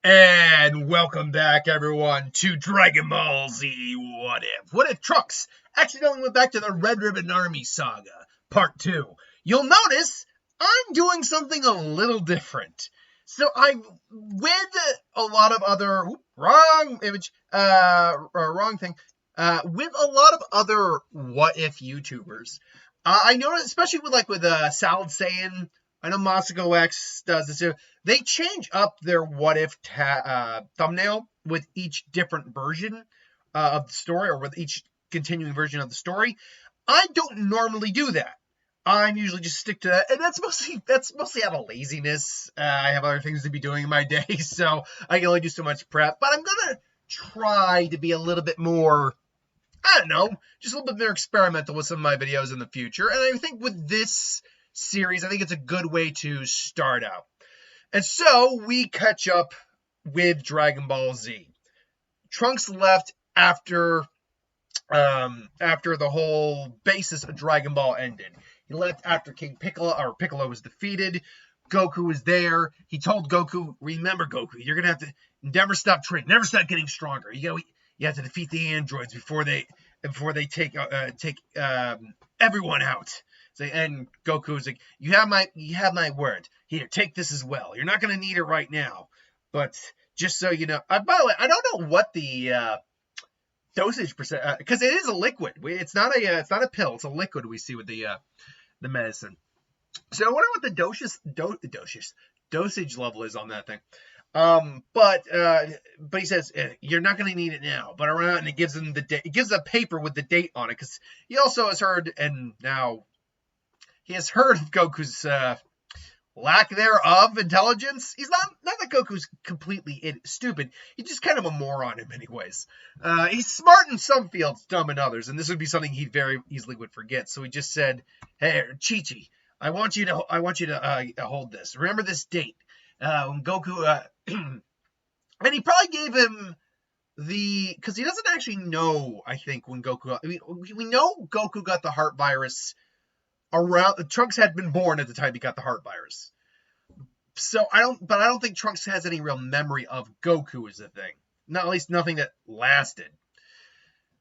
And welcome back, everyone, to Dragon Ball Z What If? What if Trunks accidentally went back to the Red Ribbon Army Saga, Part 2? You'll notice I'm doing something a little different. So with a lot of other, wrong image, wrong thing, with a lot of other What If YouTubers, I noticed, especially with Salad Saiyan, I know Masako X does this too. They change up their what if thumbnail with each different version of the story, or with each continuing version of the story. I don't normally do that. I'm usually just stick to that, and that's mostly out of laziness. I have other things to be doing in my day, so I can only do so much prep. But I'm gonna try to be a little bit more, I don't know, just a little bit more experimental with some of my videos in the future. And I think with this series, I think it's a good way to start out. And so we catch up with Dragon Ball Z. Trunks left after the whole basis of Dragon Ball ended. He left after Piccolo was defeated. Goku was there. He told Goku, "Remember, Goku, you're gonna have to never stop training, never stop getting stronger. You have to defeat the androids before they take everyone out." So, and Goku's like, "You have my word. Here, take this as well. You're not gonna need it right now, but just so you know." By the way, I don't know what the dosage percent, because it is a liquid. It's not a pill. It's a liquid. We see with the medicine. So I wonder what the dosage level is on that thing. But he says you're not going to need it now. But around, and it gives him the date. It gives a paper with the date on it, because he also has heard, and now he has heard of Goku's lack thereof intelligence. He's not that Goku's completely stupid. He's just kind of a moron in many ways. He's smart in some fields, dumb in others, and this would be something he very easily would forget. So he just said, "Hey, Chi-Chi, I want you to hold this. Remember this date when Goku." And he probably gave him because he doesn't actually know. I think when Goku, we know Goku got the heart virus around. Trunks had been born at the time he got the heart virus. So I don't think Trunks has any real memory of Goku as a thing. Not, at least nothing that lasted.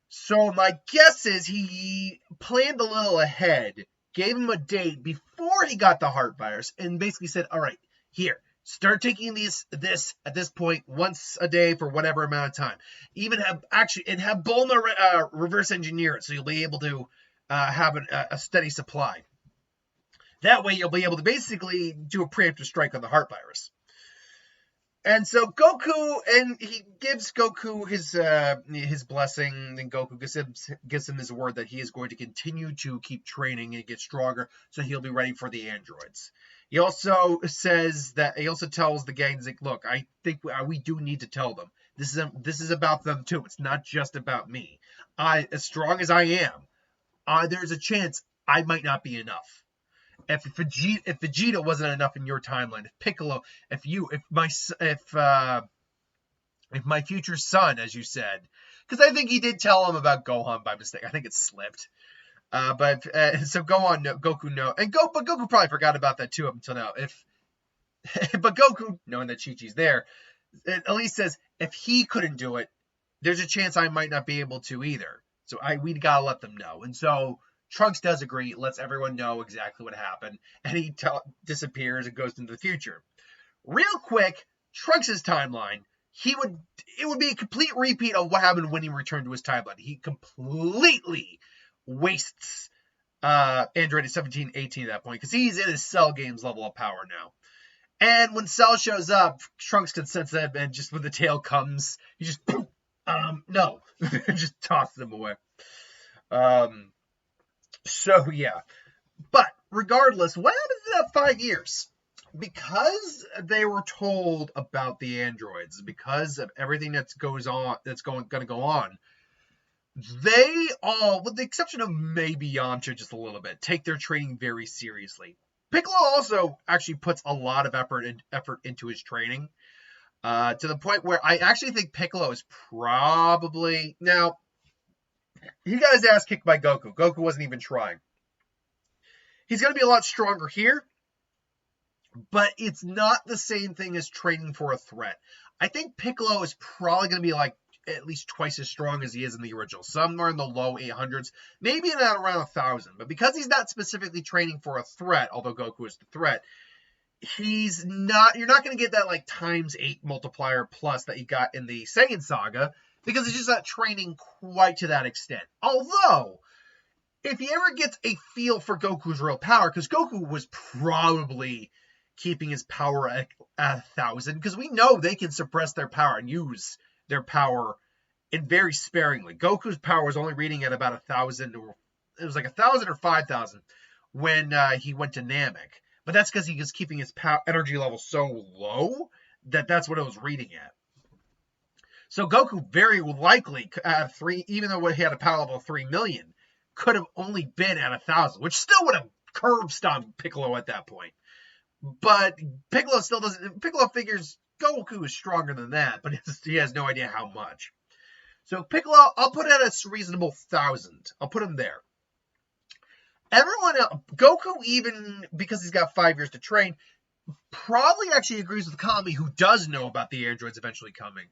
So my guess is he planned a little ahead, gave him a date before he got the heart virus, and basically said, "All right, here, start taking this at this point once a day for whatever amount of time. Even have Bulma reverse engineer it, so you'll be able to have a steady supply. That way you'll be able to basically do a preemptive strike on the heart virus." And so he gives Goku his blessing, and Goku gives him his word that he is going to continue to keep training and get stronger, so he'll be ready for the androids. He also tells the gang, he's like, "Look, I think we do need to tell them. This is about them too. It's not just about me. As strong as I am, there's a chance I might not be enough. If Vegeta wasn't enough in your timeline, if Piccolo, if my future son, as you said," because I think he did tell him about Gohan by mistake. I think it slipped. So Goku but Goku probably forgot about that too up until now. But Goku, knowing that Chi-Chi's there, at least says, if he couldn't do it, there's a chance I might not be able to either. So we gotta let them know. And so Trunks does agree, lets everyone know exactly what happened, and he disappears and goes into the future. Real quick, Trunks' timeline, it would be a complete repeat of what happened when he returned to his timeline. He completely wastes Android at 17, 18 at that point, because he's in his Cell games level of power now. And when Cell shows up, Trunks can sense that, and just when the tail comes, he just, no, just tosses him away. So yeah, but regardless, what happens in that 5 years? Because they were told about the androids, because of everything going to go on, they all, with the exception of maybe Yamcha just a little bit, take their training very seriously. Piccolo also actually puts a lot of effort into his training, to the point where I actually think Piccolo is probably, now, he got his ass kicked by Goku. Goku wasn't even trying. He's going to be a lot stronger here. but it's not the same thing as training for a threat. I think Piccolo is probably going to be like at least twice as strong as he is in the original, somewhere in the low 800s, maybe at around 1,000. But because he's not specifically training for a threat, although Goku is the threat, he's not. You're not going to get that like ×8 multiplier plus that you got in the Saiyan saga because he's just not training quite to that extent. Although, if he ever gets a feel for Goku's real power, because Goku was probably keeping his power at 1,000, because we know they can suppress their power and use their power in very sparingly. Goku's power was only reading at about 1,000, or it was like 1,000 or 5,000 when he went to Namek. But that's because he was keeping his energy level so low that that's what it was reading at. So Goku very likely, even though he had a power level of 3 million, could have only been at 1,000, which still would have curb stomped Piccolo at that point. But Piccolo still doesn't. Piccolo figures Goku is stronger than that, but he has no idea how much. So Piccolo, I'll put it at a reasonable 1,000. I'll put him there. Everyone else, Goku, even because he's got 5 years to train, probably actually agrees with Kami, who does know about the androids eventually coming,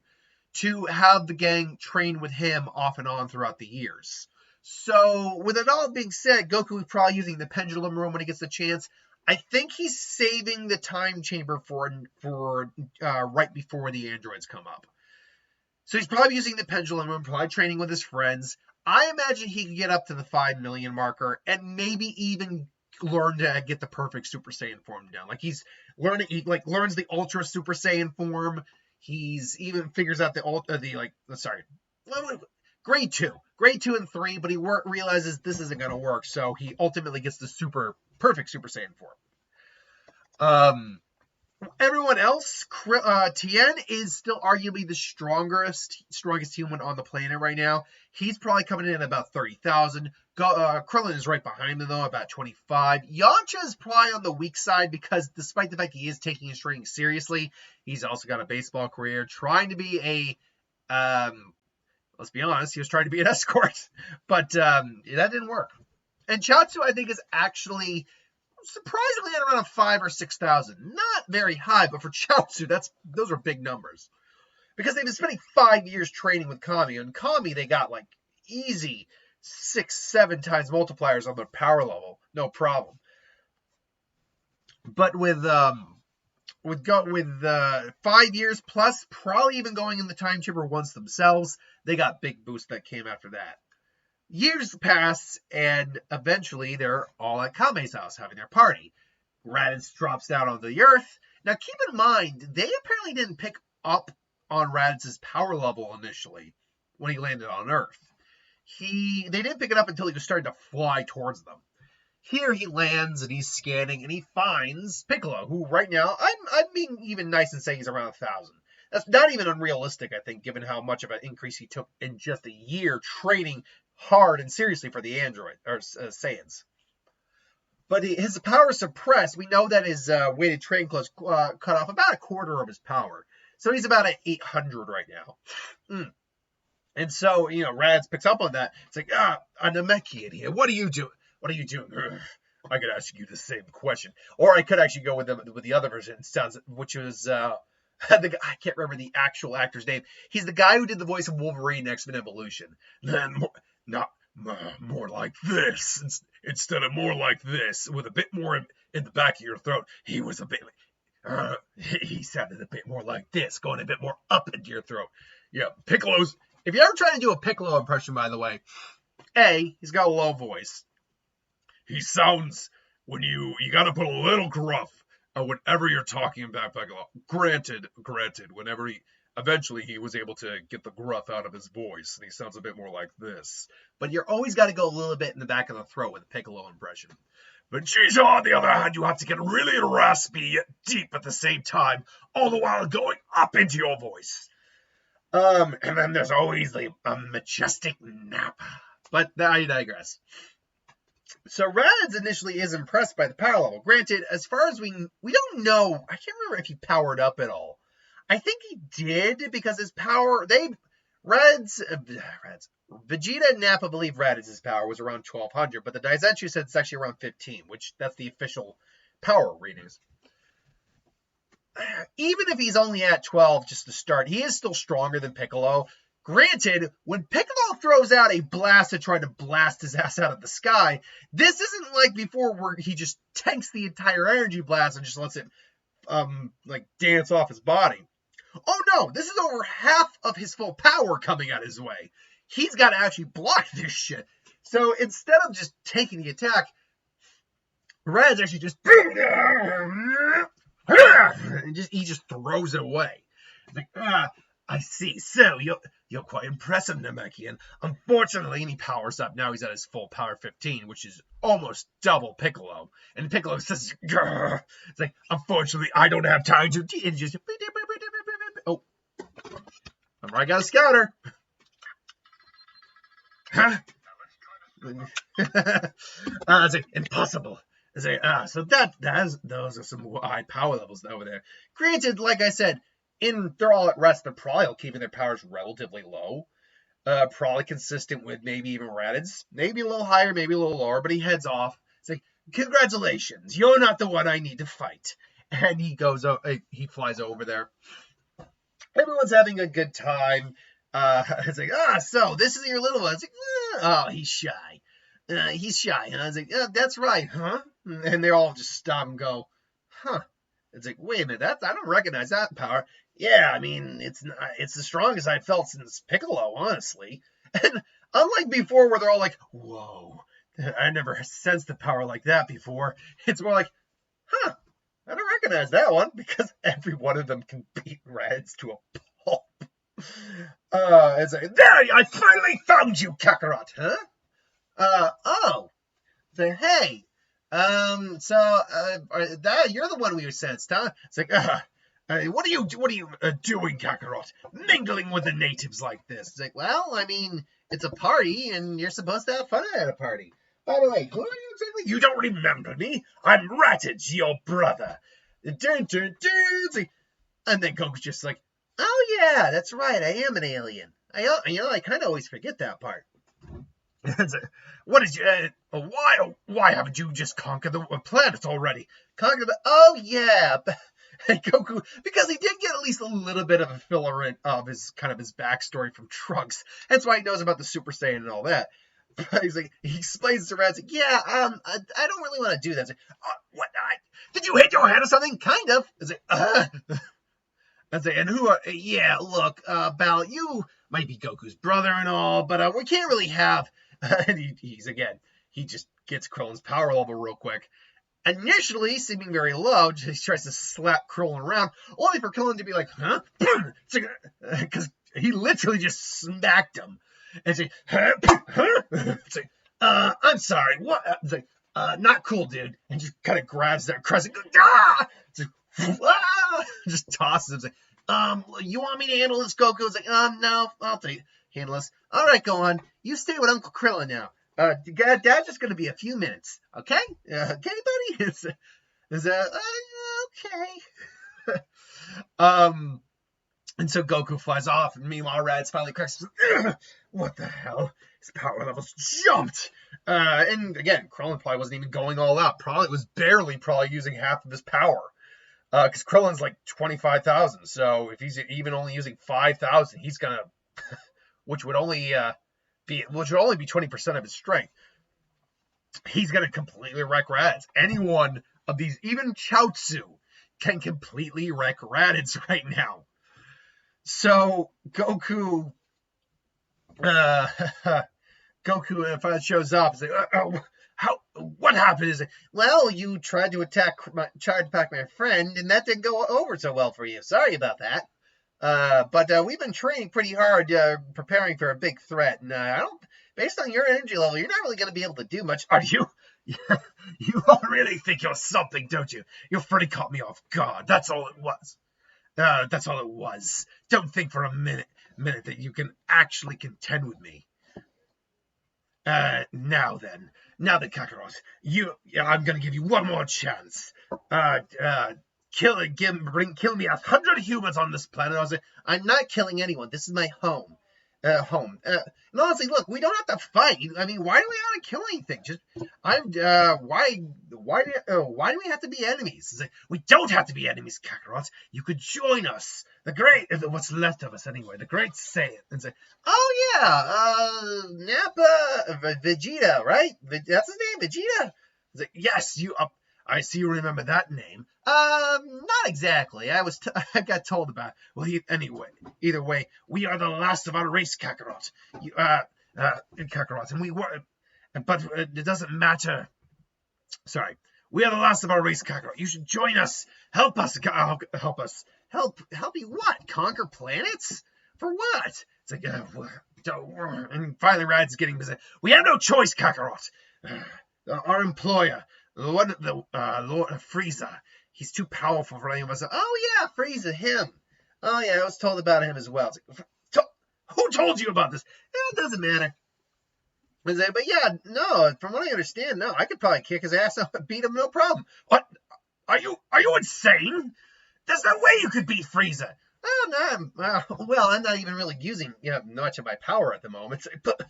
to have the gang train with him off and on throughout the years. So, with it all being said, Goku is probably using the pendulum room when he gets the chance. I think he's saving the time chamber for right before the androids come up. So he's probably using the pendulum room, probably training with his friends. I imagine he can get up to the 5 million marker and maybe even learn to get the perfect Super Saiyan form down. Like he's learning, he like learns the Ultra Super Saiyan form. He's even figures out grade 2 and 3, but he realizes this isn't going to work, so he ultimately gets the perfect Super Saiyan form. Everyone else, Tien is still arguably the strongest human on the planet right now. He's probably coming in at about 30,000. Krillin is right behind him, though, about 25. Yamcha is probably on the weak side because despite the fact he is taking his training seriously, he's also got a baseball career, trying to be let's be honest, he was trying to be an escort, but that didn't work. And Chaozu, I think, is actually surprisingly at around 5,000 or 6,000. Not very high, but for Chaozu, those are big numbers. Because they've been spending 5 years training with Kami, and Kami, they got like easy 6-7 times multipliers on their power level, no problem. But with 5 years plus, probably even going in the time chamber once themselves, they got big boosts that came after that. Years pass, and eventually they're all at Kame's house having their party. Raditz drops down on the Earth. Now, keep in mind, they apparently didn't pick up on Raditz's power level initially when he landed on Earth. They didn't pick it up until he was starting to fly towards them. Here he lands and he's scanning and he finds Piccolo, who right now, I'm being even nice and saying he's around 1,000. That's not even unrealistic, I think, given how much of an increase he took in just a year training hard and seriously for the android or Saiyans. But his power is suppressed. We know that his weighted training clothes cut off about a quarter of his power. So he's about at 800 right now. And so, Raditz picks up on that. It's like, a Namekian here. What are you doing? What are you doing? I could ask you the same question. Or I could actually go with the other version, which was I can't remember the actual actor's name. He's the guy who did the voice of Wolverine in X-Men Evolution. Not more like this. Instead of more like this, with a bit more in the back of your throat. He was a bit he sounded a bit more like this, going a bit more up into your throat. Yeah, Piccolo's. If you ever try to do a Piccolo impression, by the way, he's got a low voice. He sounds, when you gotta put a little gruff whenever you're talking about Piccolo. Granted, whenever eventually he was able to get the gruff out of his voice, and he sounds a bit more like this. But you're always got to go a little bit in the back of the throat with a Piccolo impression. But Chicho, on the other hand, you have to get really raspy yet deep at the same time, all the while going up into your voice. And then there's always a majestic nap. But I digress. So Raditz initially is impressed by the power level. Granted, as far as we don't know, I can't remember if he powered up at all. I think he did because his power, Vegeta and Nappa believe Raditz's power was around 1,200, but the Daizenshuu said it's actually around 15, which that's the official power readings. even if he's only at 12 just to start, he is still stronger than Piccolo. Granted, when Piccolo throws out a blast to try to blast his ass out of the sky, this isn't like before where he just tanks the entire energy blast and just lets it like dance off his body. Oh no, this is over half of his full power coming out his way. He's got to actually block this shit. So instead of just taking the attack, Rad's actually just and he just throws it away. It's like, I see. So you're quite impressive, Namekian. Unfortunately, and he powers up. Now he's at his full power 15, which is almost double Piccolo. And Piccolo says, Grr. It's like, unfortunately, I don't have time to. And just, oh, I got a scouter. Huh? It's like, impossible. It's like, so those are some high power levels over there. Granted, like I said, they're all at rest. They're probably keeping their powers relatively low. Probably consistent with maybe even Raditz. Maybe a little higher, maybe a little lower, but he heads off. It's like, congratulations, you're not the one I need to fight. And he flies over there. Everyone's having a good time. It's like, so this is your little one. It's like, oh, he's shy. He's shy. And I was like, that's right, huh? And they all just stop and go, huh. It's like, wait a minute, I don't recognize that power. Yeah, I mean, it's the strongest I've felt since Piccolo, honestly. And unlike before where they're all like, whoa, I never sensed a power like that before. It's more like, huh, I don't recognize that one because every one of them can beat Reds to a pulp. It's like, there, I finally found you, Kakarot, huh? So, hey, you're the one we were sensed, huh? It's like, what are you doing, Kakarot? Mingling with the natives like this? It's like, well, I mean, it's a party, and you're supposed to have fun at a party. By the way, who are you exactly? You don't remember me? I'm Raditz, your brother. And then Goku's just like, oh yeah, that's right, I am an alien. I kind of always forget that part. What is why haven't you just conquered the planets already? Oh yeah, and Goku, because he did get at least a little bit of a filler of his backstory from Trunks. That's why he knows about the Super Saiyan and all that. But he explains to Raditz, yeah, I don't really want to do that. Like, what? Did you hit your head or something? Kind of. And who are? Yeah, look, Bal, you might be Goku's brother and all, but we can't really have. And he just gets Krillin's power level real quick. Initially, seeming very low, he tries to slap Krillin around, only for Krillin to be like, huh? Because he literally just smacked him. And it's like, I'm sorry, what? It's like, not cool, dude. And just kind of grabs that crest and just tosses him. It's like, you want me to handle this, Goku? It's like, no, I'll handle this. All right, go on. You stay with Uncle Krillin now. Dad's just going to be a few minutes, okay? Okay, buddy? Okay. And so Goku flies off, and meanwhile, Raditz finally cracks. What the hell? His power levels jumped. And again, Krillin probably wasn't even going all out. Probably was barely using half of his power. Because Krillin's like 25,000. So if he's even only using 5,000, he's gonna, which would only be 20% of his strength. He's gonna completely wreck Raditz. Any one of these, even Chaozu, can completely wreck Raditz right now. So Goku finally shows up. He's like, what happened? Is well, you tried to charge back my friend, and that didn't go over so well for you. Sorry about that. But we've been training pretty hard, preparing for a big threat, and based on your energy level, you're not really going to be able to do much, are you? You all really think you're something, don't you? You really caught me off guard. That's all it was. That's all it was. Don't think for a minute that you can actually contend with me. Now then, Kakarot, I'm gonna give you one more chance. Kill me 100 humans on this planet. I'm not killing anyone. This is my home. home. And honestly, look, we don't have to fight. I mean, why do we have to kill anything? Why do we have to be enemies? It's like, we don't have to be enemies, Kakarot. You could join us. The great, what's left of us anyway. The great say it and say, oh yeah, Nappa, Vegeta, right? That's his name, Vegeta. It's like, yes, I see you remember that name. Not exactly. I got told about it. Well, anyway, either way, we are the last of our race, Kakarot. Kakarot, and we were, but it doesn't matter. Sorry, we are the last of our race, Kakarot. You should join us. Help us. Help us. Help you what? Conquer planets? For what? It's like, and finally, Rad's getting busy. We have no choice, Kakarot. Our employer, Lord Frieza. He's too powerful for any of us. Oh yeah, Frieza, him. Oh yeah, I was told about him as well. Like, who told you about this? It doesn't matter. But yeah, no. From what I understand, no. I could probably kick his ass up and beat him, no problem. What? Are you insane? There's no way you could beat Frieza. Oh no. Well, I'm not even really using much of my power at the moment. But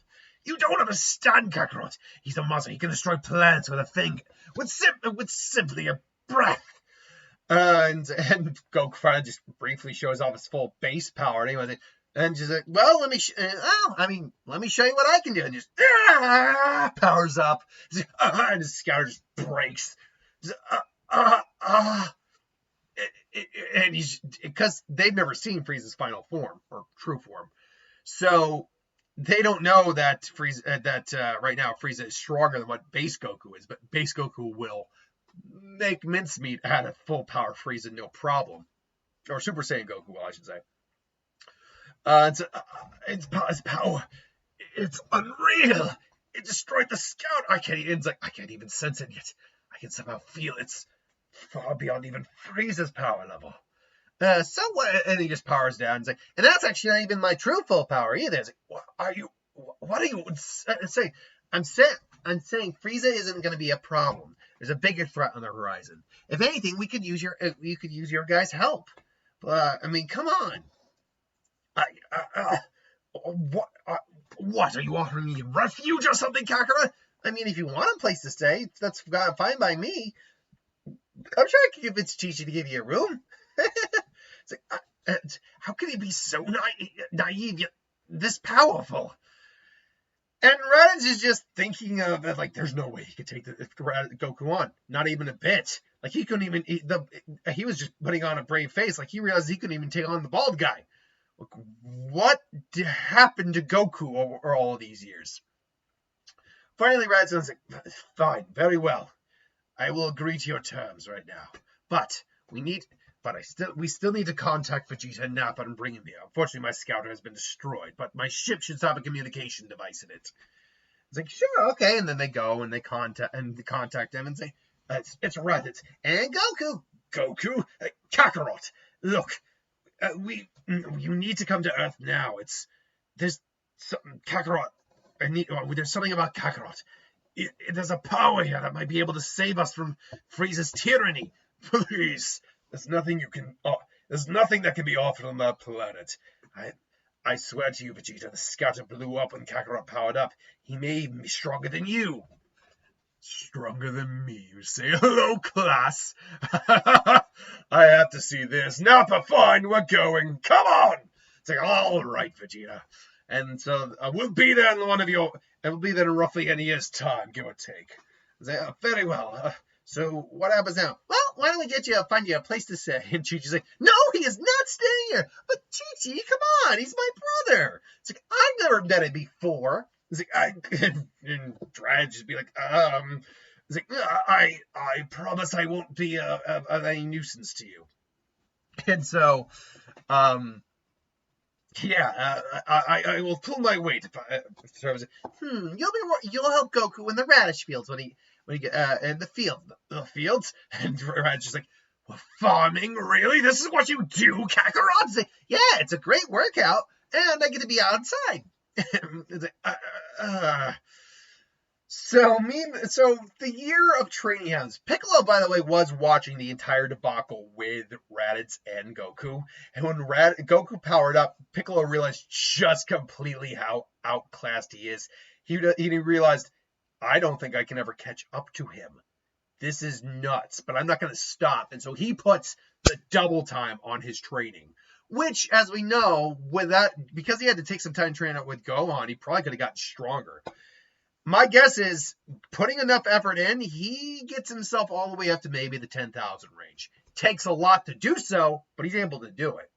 you don't understand, Kakarot. He's a monster. He can destroy planets with a finger, with simply a breath. And Goku finally just briefly shows off his full base power. And she's like, well, let me show you what I can do. And just powers up. And his scouter just breaks. And he's, because they've never seen Frieza's final form or true form, so they don't know that right now Frieza is stronger than what base Goku is. But base Goku will make mincemeat out of full power Frieza, no problem. Or Super Saiyan Goku, I should say. His power, it's unreal. It destroyed the scout. I can't even sense it yet. I can somehow feel it's far beyond even Frieza's power level. So what? And he just powers down. And that's actually not even my true full power either. It's like, what are you saying? I'm saying Frieza isn't going to be a problem. There's a bigger threat on the horizon. If anything, we could use your guys' help. I mean, come on. What are you offering me? Refuge or something, Kakarot? I mean, if you want a place to stay, that's fine by me. I'm sure I could convince Chi-Chi to give you a room. It's like, how can he be so naive yet this powerful? And Raditz is just thinking of it like, there's no way he could take Goku on. Not even a bit. Like, he couldn't even. He was just putting on a brave face. Like, he realized he couldn't even take on the bald guy. Look, what happened to Goku over all of these years? Finally, Raditz is like, fine, very well. I will agree to your terms right now. But we still need to contact Vegeta and Nappa and bring him here. Unfortunately, my scouter has been destroyed, but my ship should have a communication device in it. It's like, sure, okay. And then they go and they contact him and say, it's Raditz and Goku, Kakarot. Look, you need to come to Earth now. There's something, Kakarot. There's something about Kakarot. There's a power here that might be able to save us from Frieza's tyranny. Please, there's nothing that can be offered on that planet. I swear to you, Vegeta, the scouter blew up when Kakarot powered up. He may even be stronger than you. Stronger than me, you say? Hello, class. I have to see this. Nappa, fine, we're going. Come on. It's like, all right, Vegeta. And so we'll be there in roughly a year's time, give or take. Like, very well. So what happens now? Well, why don't we find you a place to stay? And Chi-Chi's like, no, he is not staying here. But Chi-Chi, come on, he's my brother. It's like, I've never met him before. It's like, and Drag just be like, it's like, I promise I won't be of any nuisance to you. And so, yeah, I will pull my weight. You'll help Goku in the radish fields when he get in the fields. And Raditz just like, well, farming, really? This is what you do, Kakarot? Like, yeah, it's a great workout, and I get to be outside. It's like, So the year of training hounds. Piccolo, by the way, was watching the entire debacle with Raditz and Goku. And when Goku powered up, Piccolo realized just completely how outclassed he is. He realized, I don't think I can ever catch up to him. This is nuts, but I'm not going to stop. And so he puts the double time on his training, which, as we know, because he had to take some time training out with Gohan, he probably could have gotten stronger. My guess is, putting enough effort in, he gets himself all the way up to maybe the 10,000 range. Takes a lot to do so, but he's able to do it.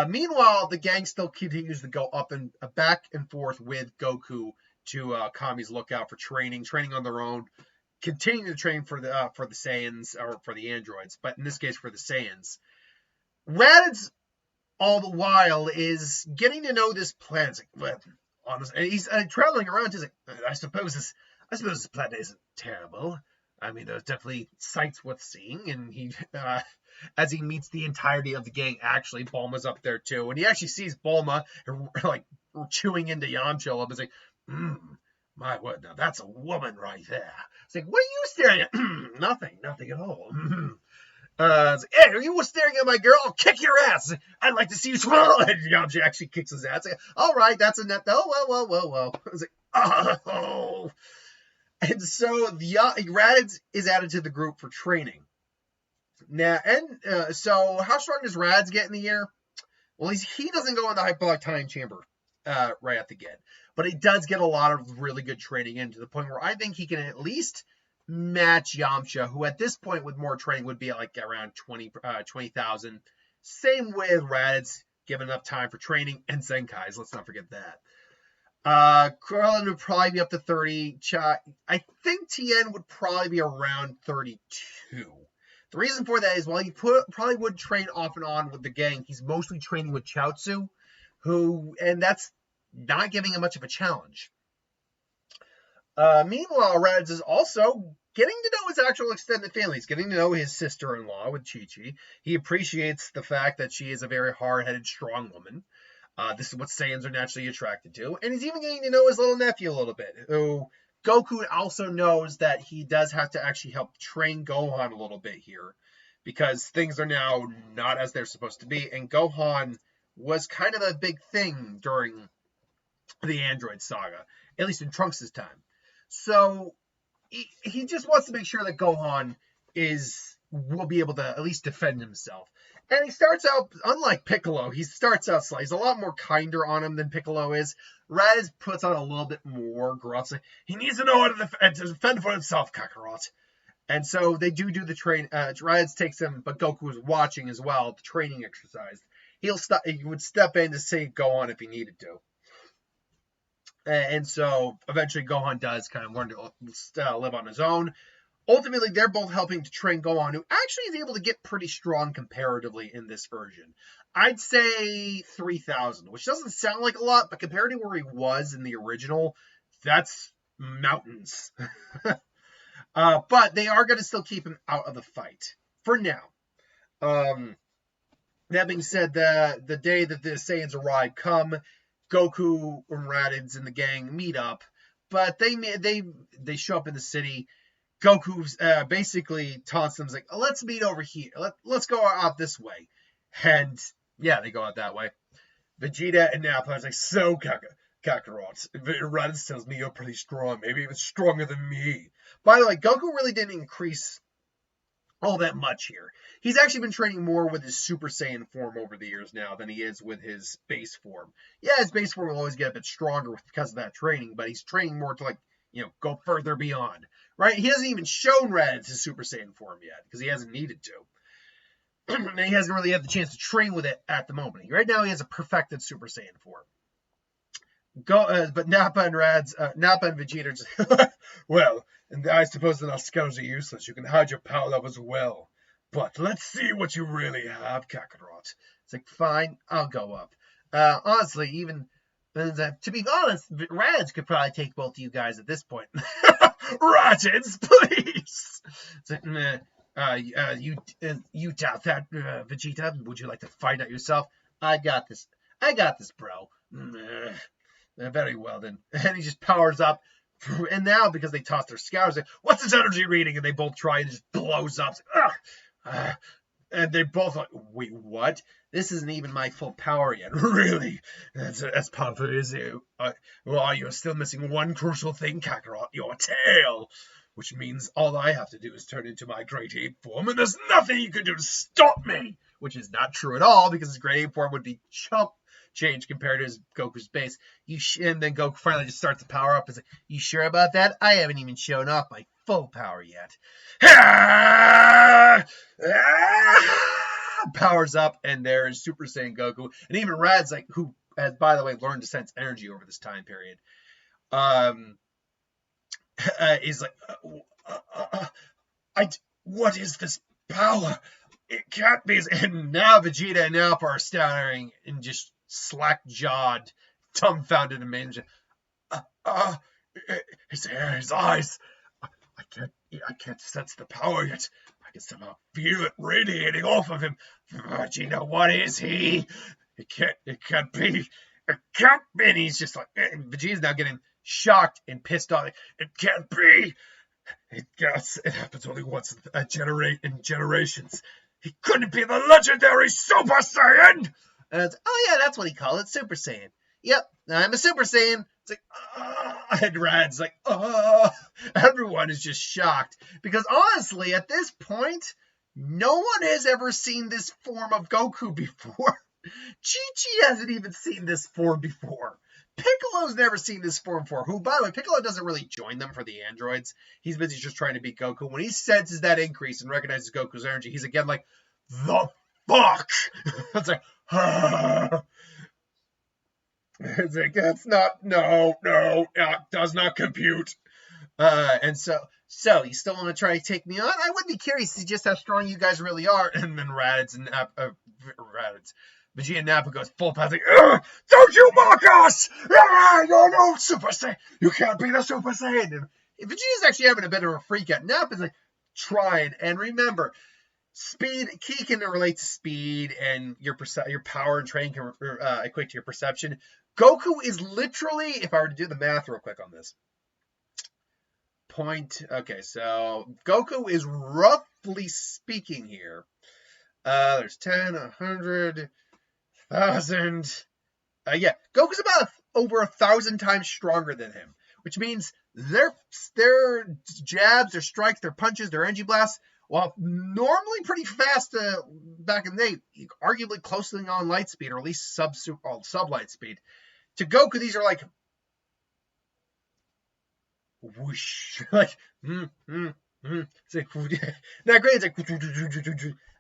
Meanwhile, the gang still continues to go up and back and forth with Goku to Kami's lookout for training on their own, continuing to train for the Saiyans, or for the androids, but in this case for the Saiyans. Raditz, all the while, is getting to know this planet. Honestly, he's traveling around. He's like, I suppose this planet isn't terrible. I mean, there's definitely sights worth seeing. And he, as he meets the entirety of the gang, actually, Bulma's up there too, and he actually sees Bulma like chewing into Yamcha. He's like, my word, now that's a woman right there. It's like, what are you staring at? Nothing at all. Like, hey, are you staring at my girl? I'll kick your ass. I'd like to see you swallow it. Yamcha actually kicks his ass. Like, all right, that's a net. Oh, well. It's like, oh. And so Raditz is added to the group for training. Now, and so how strong does Raditz get in the year? Well, he doesn't go in the hyperbolic time chamber right at the get, but he does get a lot of really good training in, to the point where I think he can at least match Yamcha, who at this point with more training would be like around 20,000. Same with Raditz, given enough time for training, and Zenkai's. Let's not forget that. Krillin would probably be up to 30. I think Tien would probably be around 32. The reason for that is, while he probably would train off and on with the gang, he's mostly training with Chaozu, and that's not giving him much of a challenge. Meanwhile, Raditz is also getting to know his actual extended family. He's getting to know his sister-in-law with Chi-Chi. He appreciates the fact that she is a very hard-headed, strong woman. This is what Saiyans are naturally attracted to. And he's even getting to know his little nephew a little bit, who Goku also knows that he does have to actually help train Gohan a little bit here, because things are now not as they're supposed to be. And Gohan was kind of a big thing during the Android saga, at least in Trunks' time. So he just wants to make sure that Gohan will be able to at least defend himself. And he starts out, unlike Piccolo, he starts out slight. He's a lot more kinder on him than Piccolo is. Raditz puts on a little bit more gruff. He needs to know how to defend for himself, Kakarot. And so they do the train. Raditz takes him, but Goku is watching as well, the training exercise. He would step in to save Gohan if he needed to. And so eventually Gohan does kind of learn to live on his own. Ultimately, they're both helping to train Gohan, who actually is able to get pretty strong comparatively in this version. I'd say 3,000, which doesn't sound like a lot, but compared to where he was in the original, that's mountains. But they are going to still keep him out of the fight for now. That being said, the day that the Saiyans arrive come, Goku and Raditz and the gang meet up, but they show up in the city. Goku basically taunts them, like, let's meet over here. Let's go out this way. And yeah, they go out that way. Vegeta and Nappa are like, so Kakarot, Raditz tells me you're pretty strong, maybe even stronger than me. By the way, Goku really didn't increase all that much here. He's actually been training more with his Super Saiyan form over the years now than he is with his base form. Yeah, his base form will always get a bit stronger because of that training, but he's training more to, go further beyond. Right? He hasn't even shown Raditz his Super Saiyan form yet, because he hasn't needed to. And he hasn't really had the chance to train with it at the moment. Right now he has a perfected Super Saiyan form. But Nappa and Vegeta are just, well, and I suppose the Nausicaa's are useless. You can hide your power levels well. But let's see what you really have, Kakarot. It's like, fine, I'll go up. Honestly, even, to be honest, Raditz could probably take both of you guys at this point. Raditz, please! It's like, you doubt that, Vegeta? Would you like to find out yourself? I got this, bro. Very well, then. And he just powers up, And now, because they toss their scouts, like, what's this energy reading? And they both try and it just blows up. And they both like, wait, what? This isn't even my full power yet. Really? That's as powerful as you. Well, you're still missing one crucial thing, Kakarot, your tail. Which means all I have to do is turn into my Great Ape form, and there's nothing you can do to stop me! Which is not true at all, because his Great Ape form would be chump change compared to his Goku's base. And then Goku finally just starts to power up. It's like, you sure about that? I haven't even shown off my full power yet. Powers up, and there's Super Saiyan Goku. And even Rad's like, who has, by the way, learned to sense energy over this time period. Is like, what is this power? It can't be. And now Vegeta and Nappa are staring and just slack-jawed, dumbfounded amazement. His eyes. I can't sense the power yet. I can somehow feel it radiating off of him. Vegeta, what is he? It can't be. It can't be. And he's just like, and Vegeta's now getting shocked and pissed off. It can't be. It happens only once in generations. He couldn't be the legendary Super Saiyan. And it's, oh yeah, that's what he called it, Super Saiyan. Yep, I'm a Super Saiyan. It's like, and Rad's like, everyone is just shocked because honestly, at this point, no one has ever seen this form of Goku before. Chi-Chi hasn't even seen this form before. Piccolo's never seen this form before. Who, by the way, Piccolo doesn't really join them for the androids. He's busy just trying to beat Goku. When he senses that increase and recognizes Goku's energy, he's again like, the fuck? It's like, it's like, that's not, no, does not compute. And so you still want to try to take me on? I would be curious to see just how strong you guys really are. And then Vegeta and Nappa goes full pass, like, don't you mock us! You're no Super Saiyan! You can't be the Super Saiyan! And Vegeta's actually having a bit of a freak out. Nappa's like, trying. And remember, speed, ki can relate to speed, and your power and training can equate to your perception. Goku is literally, if I were to do the math real quick on this, okay, so Goku is roughly speaking here. There's 10, 100... 1,000. Yeah, Goku's about over 1,000 times stronger than him, which means their jabs, their strikes, their punches, their energy blasts, while normally pretty fast back in the day, arguably closely on light speed, or at least sub-light speed. To Goku, these are like whoosh, like It's like, not great. It's like, and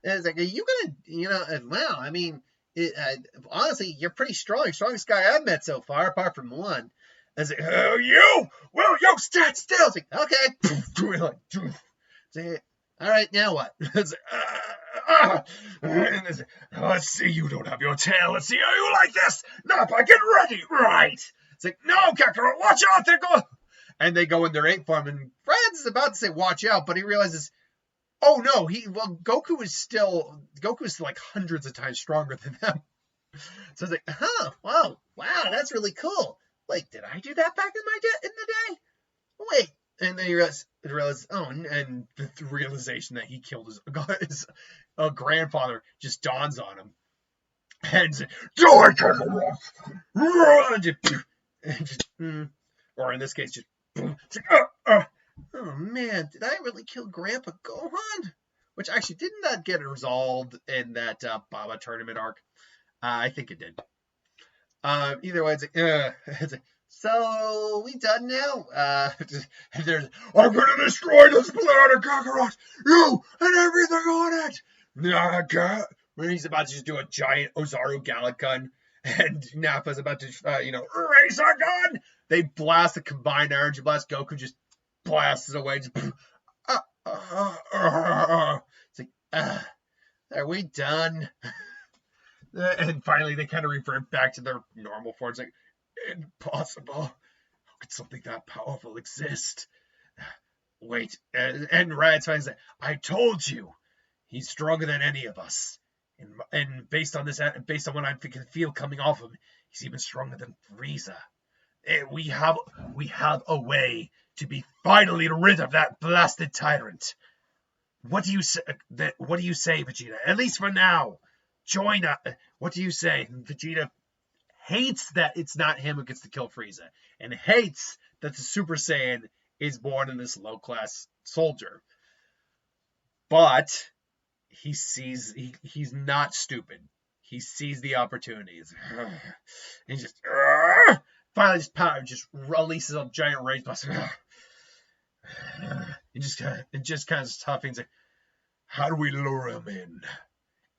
it's like, are you gonna, wow. I mean. Honestly, you're pretty strong. Strongest guy I've met so far, apart from one. And it's like, oh, you! Well, you stand still. It's like, okay. It's like, all right, now what? It's like, and it's like, let's see, you don't have your tail. Let's see how you like this. Nappa, get ready. Right. It's like, no, Kakarot, watch out. They're going. And they go in their ape form, and Fred's about to say, watch out, but he realizes, oh no, Goku is still like hundreds of times stronger than them. So it's like, wow, that's really cool. Like, did I do that back in the day? Wait, and then he realizes, oh, and the realization that he killed his grandfather just dawns on him. And die, Kakarot! Or in this case, just it's like, oh man, did I really kill Grandpa Gohan? Which actually did not get resolved in that Baba tournament arc. I think it did. Either way, it's like, so we done now? I'm gonna destroy this planet, Kakarot! You and everything on it! When he's about to just do a giant Ozaru Gallic gun, and Nappa's about to, raise a gun! They blast a combined energy blast. Goku just blasts it away. Just, it's like, are we done? And finally, they kind of revert back to their normal forms. Like, impossible. How could something that powerful exist? Wait, and Rad's finally said, I told you, he's stronger than any of us. And based on what I can feel coming off him, he's even stronger than Frieza. We have a way to be finally rid of that blasted tyrant. What do you say? What do you say, Vegeta? At least for now, join us. What do you say? Vegeta hates that it's not him who gets to kill Frieza, and hates that the Super Saiyan is born in this low-class soldier. But he sees he's not stupid. He sees the opportunities. And just finally his power just releases a giant rage blast. And just kind of tough and like, how do we lure him in?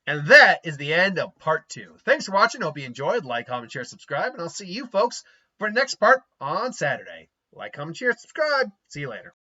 And that is the end of part 2. Thanks for watching. Hope you enjoyed. Like, comment, share, subscribe, and I'll see you folks for the next part on Saturday. Like, comment, share, subscribe. See you later.